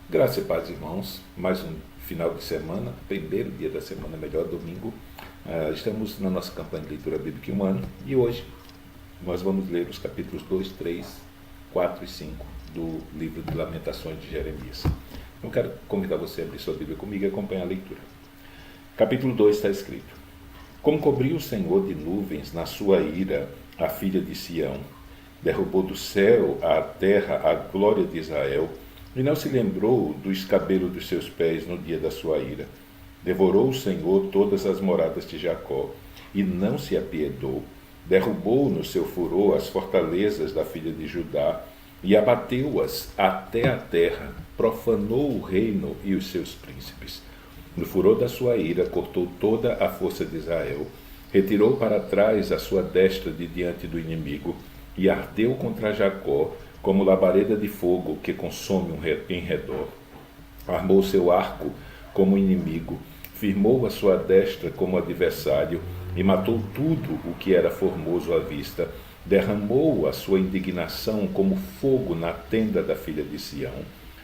Graça e paz, irmãos. Mais um final de semana, primeiro dia da semana, melhor domingo. Estamos na nossa campanha de leitura bíblica em um ano e hoje nós vamos ler os capítulos 2, 3, 4 e 5 do livro de Lamentações de Jeremias. Eu quero convidar você a abrir sua Bíblia comigo e acompanhar a leitura. Capítulo 2 está escrito: Como cobriu o Senhor de nuvens na sua ira a filha de Sião, derrubou do céu à terra a glória de Israel, e não se lembrou do escabelo dos seus pés no dia da sua ira. Devorou o Senhor todas as moradas de Jacó, e não se apiedou. Derrubou no seu furor as fortalezas da filha de Judá, e abateu-as até a terra, profanou o reino e os seus príncipes. No furor da sua ira, cortou toda a força de Israel, retirou para trás a sua destra de diante do inimigo, e ardeu contra Jacó, como labareda de fogo que consome em redor. Armou seu arco como inimigo, firmou a sua destra como adversário, e matou tudo o que era formoso à vista. Derramou a sua indignação como fogo na tenda da filha de Sião.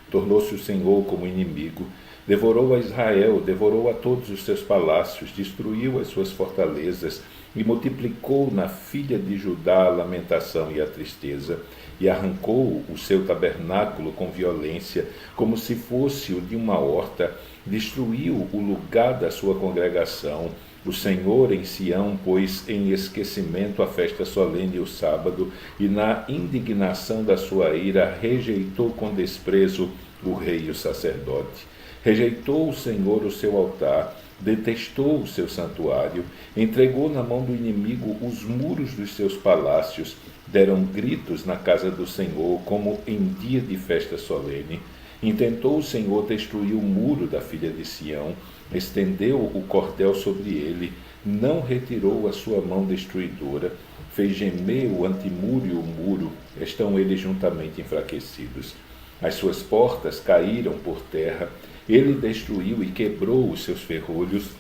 Tornou-se o Senhor como inimigo, devorou a Israel, devorou a todos os seus palácios, destruiu as suas fortalezas, e multiplicou na filha de Judá a lamentação e a tristeza, e arrancou o seu tabernáculo com violência, como se fosse o de uma horta, destruiu o lugar da sua congregação. O Senhor em Sião pôs em esquecimento a festa solene e o sábado, e na indignação da sua ira rejeitou com desprezo o rei e o sacerdote. Rejeitou o Senhor o seu altar, detestou o seu santuário, entregou na mão do inimigo os muros dos seus palácios, deram gritos na casa do Senhor, como em dia de festa solene. Intentou o Senhor destruir o muro da filha de Sião, estendeu o cordel sobre ele, não retirou a sua mão destruidora, fez gemer o antemuro e o muro, estão eles juntamente enfraquecidos. As suas portas caíram por terra, ele destruiu e quebrou os seus ferrolhos.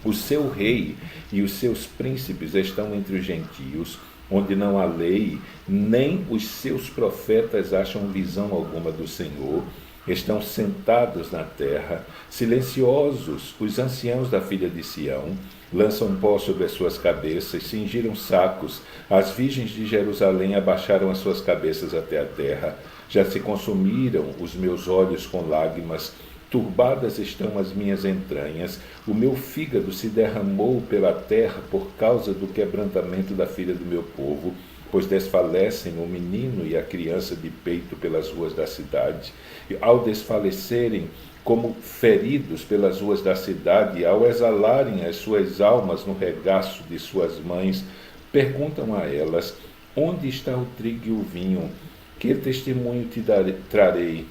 O seu rei e os seus príncipes estão entre os gentios, onde não há lei, nem os seus profetas acham visão alguma do Senhor. Estão sentados na terra, silenciosos, os anciãos da filha de Sião, lançam pó sobre as suas cabeças, cingiram sacos, as virgens de Jerusalém abaixaram as suas cabeças até a terra. Já se consumiram os meus olhos com lágrimas, turbadas estão as minhas entranhas, o meu fígado se derramou pela terra por causa do quebrantamento da filha do meu povo, pois desfalecem o menino e a criança de peito pelas ruas da cidade. E ao desfalecerem como feridos pelas ruas da cidade, ao exalarem as suas almas no regaço de suas mães, perguntam a elas: onde está o trigo e o vinho? Que testemunho te trarei?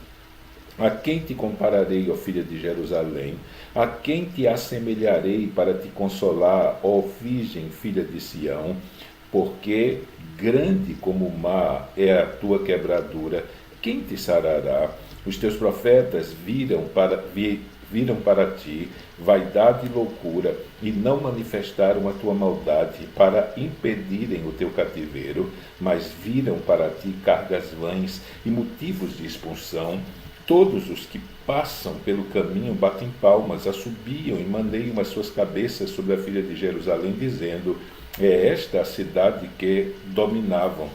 A quem te compararei, ó filha de Jerusalém? A quem te assemelharei para te consolar, ó virgem, filha de Sião? Porque grande como o mar é a tua quebradura, quem te sarará? Os teus profetas viram para ti vaidade e loucura, e não manifestaram a tua maldade para impedirem o teu cativeiro, mas viram para ti cargas vãs e motivos de expulsão. Todos os que passam pelo caminho batem palmas, assobiam e maneiam as suas cabeças sobre a filha de Jerusalém, dizendo: é esta a cidade que dominavam.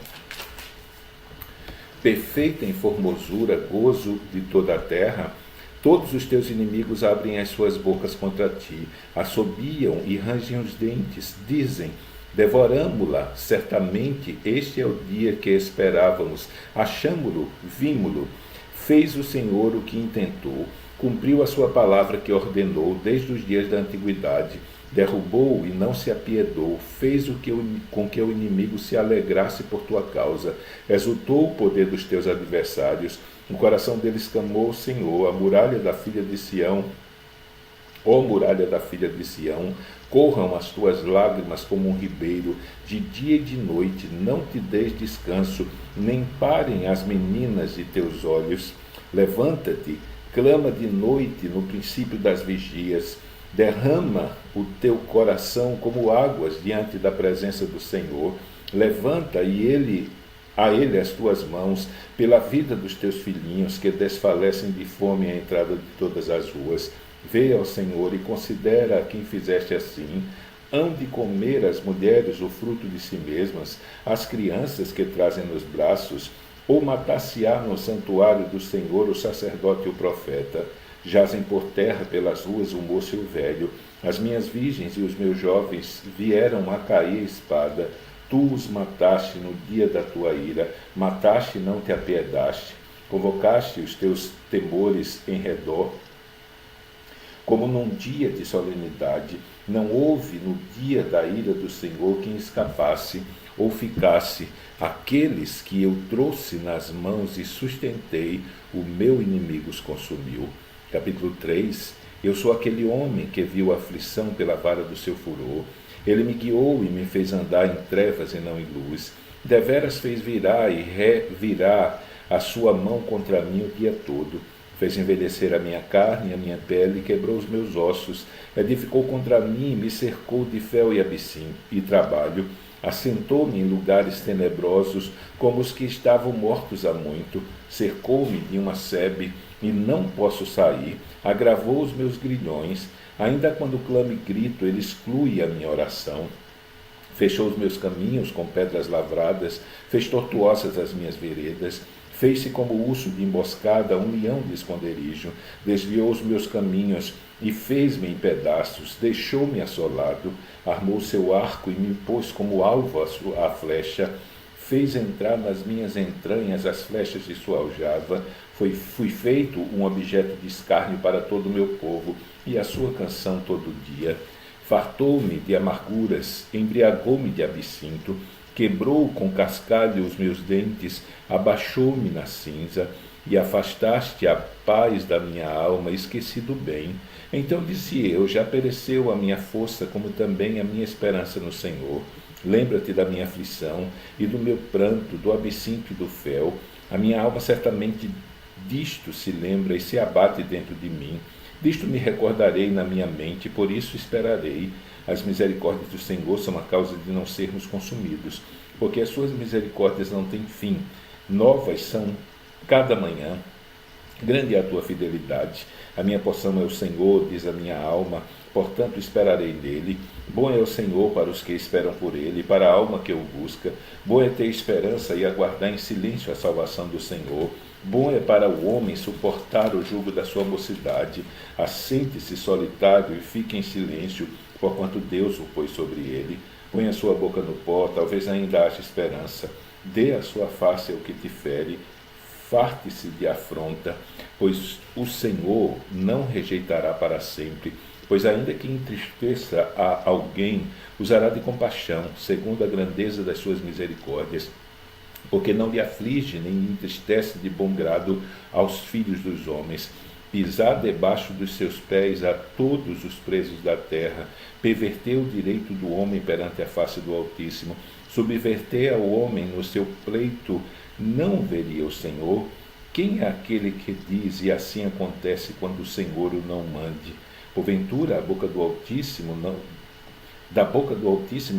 Perfeita em formosura, gozo de toda a terra, todos os teus inimigos abrem as suas bocas contra ti, assobiam e rangem os dentes, dizem: devoramo-la, certamente este é o dia que esperávamos, achamo-lo, vimo-lo. Fez o Senhor o que intentou, cumpriu a sua palavra que ordenou desde os dias da antiguidade, derrubou e não se apiedou, fez com que o inimigo se alegrasse por tua causa, exultou o poder dos teus adversários, o coração deles clamou ao Senhor, a muralha da filha de Sião, ó muralha da filha de Sião, corram as tuas lágrimas como um ribeiro, de dia e de noite, não te des descanso, nem parem as meninas de teus olhos. Levanta-te, clama de noite no princípio das vigias, derrama o teu coração como águas diante da presença do Senhor. Levanta e ele a ele as tuas mãos, pela vida dos teus filhinhos, que desfalecem de fome à entrada de todas as ruas. Vê ao Senhor e considera a quem fizeste assim. Hão de comer as mulheres o fruto de si mesmas, as crianças que trazem nos braços, ou matar-se-á no santuário do Senhor o sacerdote e o profeta. Jazem por terra pelas ruas o moço e o velho. As minhas virgens e os meus jovens vieram a cair a espada. Tu os mataste no dia da tua ira, mataste e não te apiedaste. Convocaste os teus temores em redor, como num dia de solenidade. Não houve no dia da ira do Senhor quem escapasse ou ficasse. Aqueles que eu trouxe nas mãos e sustentei, o meu inimigo os consumiu. Capítulo 3. Eu sou aquele homem que viu a aflição pela vara do seu furor. Ele me guiou e me fez andar em trevas e não em luz. Deveras fez virar e revirar a sua mão contra mim o dia todo. Fez envelhecer a minha carne e a minha pele, quebrou os meus ossos, edificou contra mim, me cercou de fel e abissim e trabalho, assentou-me em lugares tenebrosos, como os que estavam mortos há muito, cercou-me de uma sebe, e não posso sair, agravou os meus grilhões, ainda quando clamo e grito, ele exclui a minha oração. Fechou os meus caminhos com pedras lavradas, fez tortuosas as minhas veredas, fez-se como urso de emboscada, um leão de esconderijo, desviou os meus caminhos e fez-me em pedaços, deixou-me assolado, armou seu arco e me pôs como alvo a flecha, fez entrar nas minhas entranhas as flechas de sua aljava, fui feito um objeto de escárnio para todo o meu povo, e a sua canção todo dia. Fartou-me de amarguras, embriagou-me de absinto, quebrou com cascalho os meus dentes, abaixou-me na cinza, e afastaste a paz da minha alma, esqueci do bem. Então disse eu, já pereceu a minha força, como também a minha esperança no Senhor. Lembra-te da minha aflição e do meu pranto, do absinto e do fel. A minha alma certamente disto se lembra e se abate dentro de mim. Disto me recordarei na minha mente, por isso esperarei. As misericórdias do Senhor são a causa de não sermos consumidos, porque as suas misericórdias não têm fim. Novas são cada manhã. Grande é a tua fidelidade. A minha porção é o Senhor, diz a minha alma, portanto esperarei nele. Bom é o Senhor para os que esperam por ele, para a alma que o busca. Bom é ter esperança e aguardar em silêncio a salvação do Senhor. Bom é para o homem suportar o jugo da sua mocidade. Assente-se solitário e fique em silêncio, porquanto Deus o pôs sobre ele. Põe a sua boca no pó, talvez ainda haja esperança. Dê a sua face ao que te fere, farte-se de afronta, pois o Senhor não rejeitará para sempre, pois ainda que entristeça a alguém, usará de compaixão, segundo a grandeza das suas misericórdias, porque não lhe aflige nem lhe entristece de bom grado aos filhos dos homens. Pisar debaixo dos seus pés a todos os presos da terra, perverter o direito do homem perante a face do Altíssimo, subverter ao homem no seu pleito, não veria o Senhor? Quem é aquele que diz, e assim acontece quando o Senhor o não mande? Porventura, da boca do Altíssimo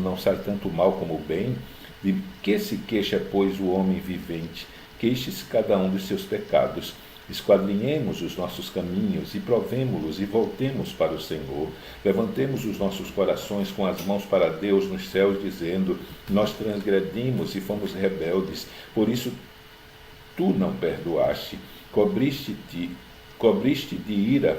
não sai tanto mal como o bem? De que se queixa, pois, o homem vivente? Queixe-se cada um dos seus pecados. Esquadrinhemos os nossos caminhos e provemo-los e voltemos para o Senhor. Levantemos os nossos corações com as mãos para Deus nos céus, dizendo: nós transgredimos e fomos rebeldes, por isso tu não perdoaste. Cobriste-te de ira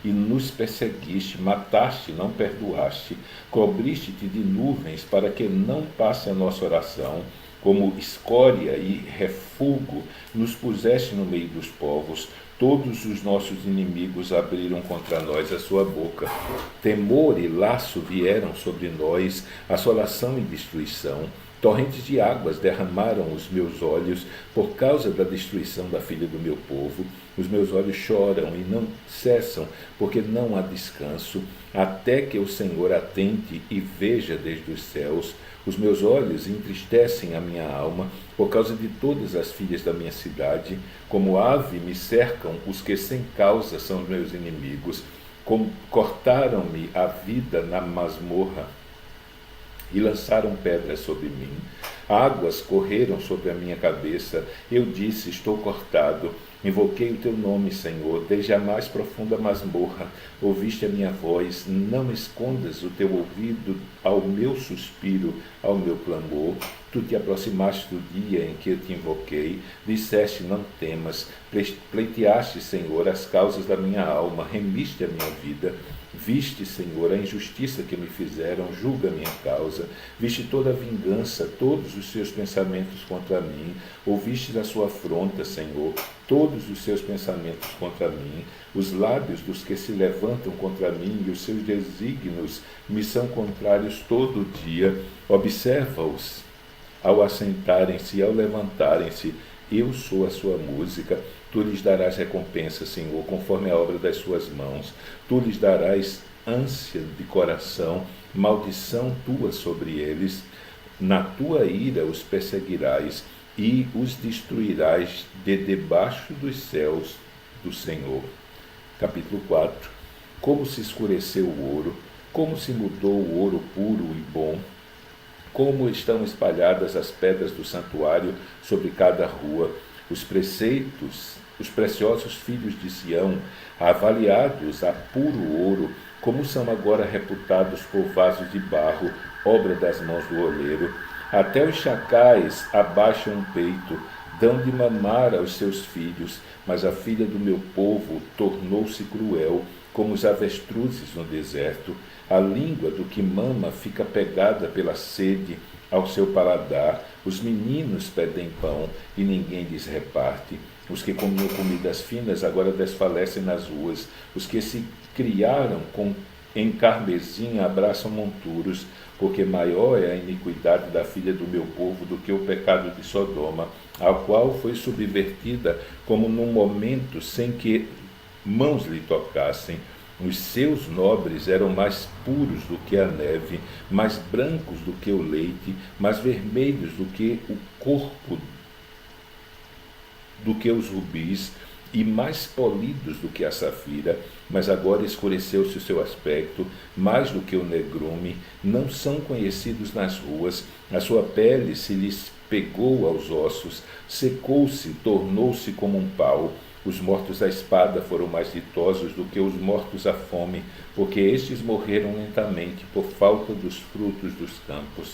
e nos perseguiste, mataste, não perdoaste. Cobriste-te de nuvens para que não passe a nossa oração. Como escória e refúgio, nos puseste no meio dos povos. Todos os nossos inimigos abriram contra nós a sua boca. Temor e laço vieram sobre nós, assolação e destruição. Torrentes de águas derramaram os meus olhos por causa da destruição da filha do meu povo. Os meus olhos choram e não cessam, porque não há descanso, até que o Senhor atente e veja desde os céus. Os meus olhos entristecem a minha alma por causa de todas as filhas da minha cidade. Como ave me cercam os que sem causa são os meus inimigos. Cortaram-me a vida na masmorra e lançaram pedras sobre mim. Águas correram sobre a minha cabeça. Eu disse: estou cortado. Invoquei o teu nome, Senhor, desde a mais profunda masmorra. Ouviste a minha voz. Não escondas o teu ouvido ao meu suspiro, ao meu clamor. Tu te aproximaste do dia em que eu te invoquei. Disseste: não temas. Pleiteaste, Senhor, as causas da minha alma. Remiste a minha vida. Viste, Senhor, a injustiça que me fizeram, julga a minha causa. Viste toda a vingança, todos os seus pensamentos contra mim. Ouviste a sua afronta, Senhor, todos os seus pensamentos contra mim. Os lábios dos que se levantam contra mim e os seus desígnios me são contrários todo o dia. Observa-os ao assentarem-se e ao levantarem-se. Eu sou a sua música. Tu lhes darás recompensa, Senhor, conforme a obra das suas mãos. Tu lhes darás ânsia de coração, maldição tua sobre eles. Na tua ira os perseguirás e os destruirás de debaixo dos céus do Senhor. Capítulo 4. Como se escureceu o ouro, como se mudou o ouro puro e bom, como estão espalhadas as pedras do santuário sobre cada rua. Os preciosos filhos de Sião, avaliados a puro ouro, como são agora reputados por vasos de barro, obra das mãos do oleiro. Até os chacais abaixam o peito, dão de mamar aos seus filhos, mas a filha do meu povo tornou-se cruel, como os avestruzes no deserto. A língua do que mama fica pegada pela sede ao seu paladar. Os meninos pedem pão e ninguém lhes reparte. Os que comiam comidas finas agora desfalecem nas ruas. Os que se criaram em carmesim abraçam monturos, porque maior é a iniquidade da filha do meu povo do que o pecado de Sodoma, a qual foi subvertida como num momento sem que mãos lhe tocassem. Os seus nobres eram mais puros do que a neve, mais brancos do que o leite, mais vermelhos do que o corpo, do que os rubis, e mais polidos do que a safira. Mas agora escureceu-se o seu aspecto, mais do que o negrume. Não são conhecidos nas ruas. A sua pele se lhes pegou aos ossos, secou-se, tornou-se como um pau. Os mortos à espada foram mais ditosos do que os mortos à fome, porque estes morreram lentamente por falta dos frutos dos campos.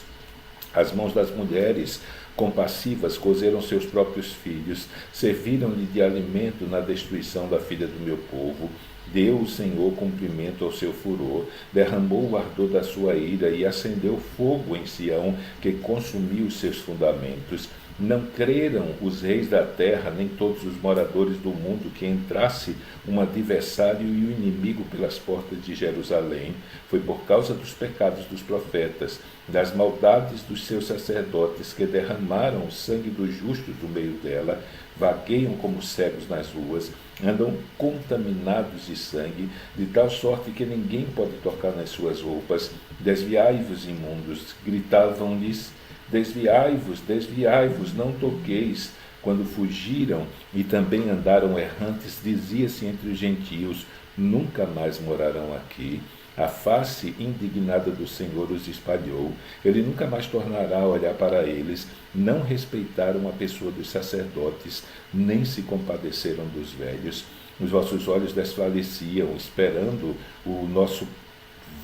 As mãos das mulheres compassivas cozeram seus próprios filhos, serviram-lhe de alimento na destruição da filha do meu povo. Deu o Senhor cumprimento ao seu furor, derramou o ardor da sua ira e acendeu fogo em Sião, que consumiu os seus fundamentos. Não creram os reis da terra, nem todos os moradores do mundo, que entrasse um adversário e o inimigo pelas portas de Jerusalém. Foi por causa dos pecados dos profetas, das maldades dos seus sacerdotes, que derramaram o sangue dos justos do meio dela, vagueiam como cegos nas ruas, andam contaminados de sangue, de tal sorte que ninguém pode tocar nas suas roupas. Desviai-vos, imundos, gritavam-lhes: desviai-vos, desviai-vos, não toqueis. Quando fugiram e também andaram errantes, dizia-se entre os gentios: nunca mais morarão aqui. A face indignada do Senhor os espalhou. Ele nunca mais tornará a olhar para eles. Não respeitaram a pessoa dos sacerdotes, nem se compadeceram dos velhos. Os vossos olhos desfaleciam, esperando o nosso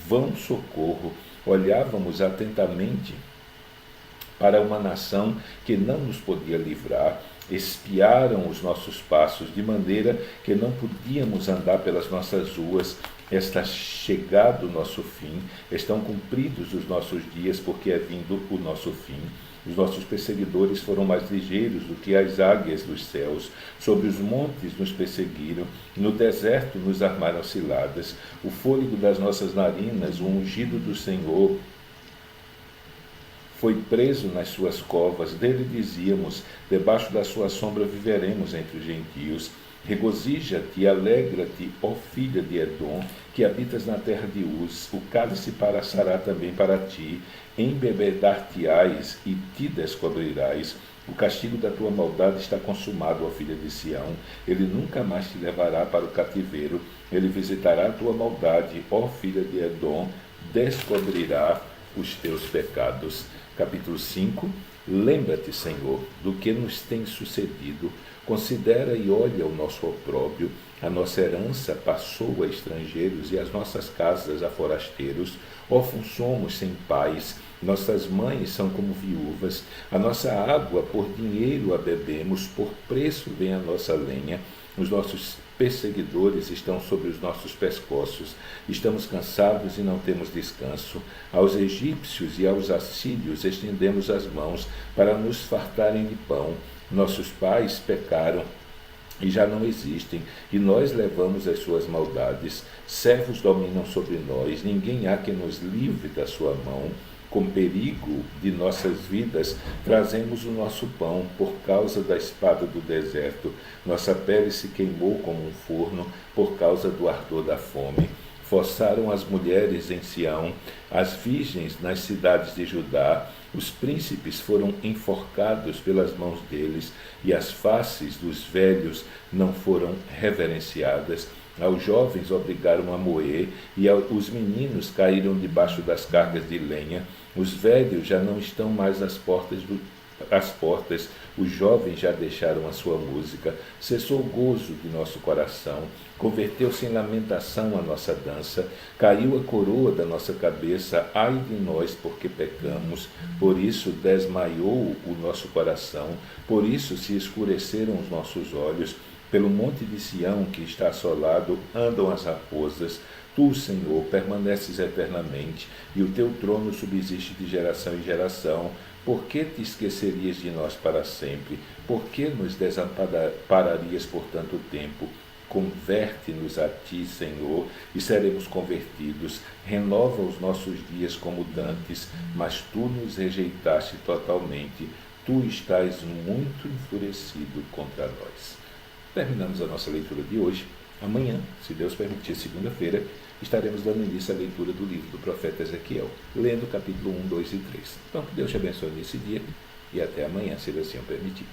vão socorro. Olhávamos atentamente para uma nação que não nos podia livrar. Espiaram os nossos passos, de maneira que não podíamos andar pelas nossas ruas. Está chegado o nosso fim, estão cumpridos os nossos dias, porque é vindo o nosso fim. Os nossos perseguidores foram mais ligeiros do que as águias dos céus. Sobre os montes nos perseguiram, no deserto nos armaram ciladas. O fôlego das nossas narinas, o ungido do Senhor, foi preso nas suas covas. Dele dizíamos: debaixo da sua sombra viveremos entre os gentios. Regozija-te e alegra-te, ó filha de Edom, que habitas na terra de Uz. O cálice passará também para ti. Embebedar-te-ás e te descobrirás. O castigo da tua maldade está consumado, ó filha de Sião. Ele nunca mais te levará para o cativeiro. Ele visitará a tua maldade, ó filha de Edom, descobrirá os teus pecados. Capítulo 5. Lembra-te, Senhor, do que nos tem sucedido, considera e olha o nosso opróbrio, a nossa herança passou a estrangeiros e as nossas casas a forasteiros, órfãos somos sem pais, nossas mães são como viúvas, a nossa água por dinheiro a bebemos, por preço vem a nossa lenha, os nossos perseguidores estão sobre os nossos pescoços, estamos cansados e não temos descanso. Aos egípcios e aos assírios estendemos as mãos para nos fartarem de pão. Nossos pais pecaram e já não existem, e nós levamos as suas maldades. Servos dominam sobre nós, ninguém há que nos livre da sua mão. Com perigo de nossas vidas, trazemos o nosso pão por causa da espada do deserto. Nossa pele se queimou como um forno por causa do ardor da fome. Forçaram as mulheres em Sião, as virgens nas cidades de Judá. Os príncipes foram enforcados pelas mãos deles, e as faces dos velhos não foram reverenciadas. Aos jovens obrigaram a moer, e os meninos caíram debaixo das cargas de lenha. Os velhos já não estão mais às portas, os jovens já deixaram a sua música. Cessou o gozo de nosso coração, converteu-se em lamentação a nossa dança, caiu a coroa da nossa cabeça, ai de nós, porque pecamos. Por isso desmaiou o nosso coração, por isso se escureceram os nossos olhos. Pelo monte de Sião, que está assolado, andam as raposas. Tu, Senhor, permaneces eternamente, e o teu trono subsiste de geração em geração. Por que te esquecerias de nós para sempre? Por que nos desampararias por tanto tempo? Converte-nos a ti, Senhor, e seremos convertidos. Renova os nossos dias como dantes, mas tu nos rejeitaste totalmente. Tu estás muito enfurecido contra nós. Terminamos a nossa leitura de hoje. Amanhã, se Deus permitir, segunda-feira, estaremos dando início à leitura do livro do profeta Ezequiel, lendo capítulo 1, 2 e 3. Então, que Deus te abençoe nesse dia e até amanhã, se Ele assim o permitir.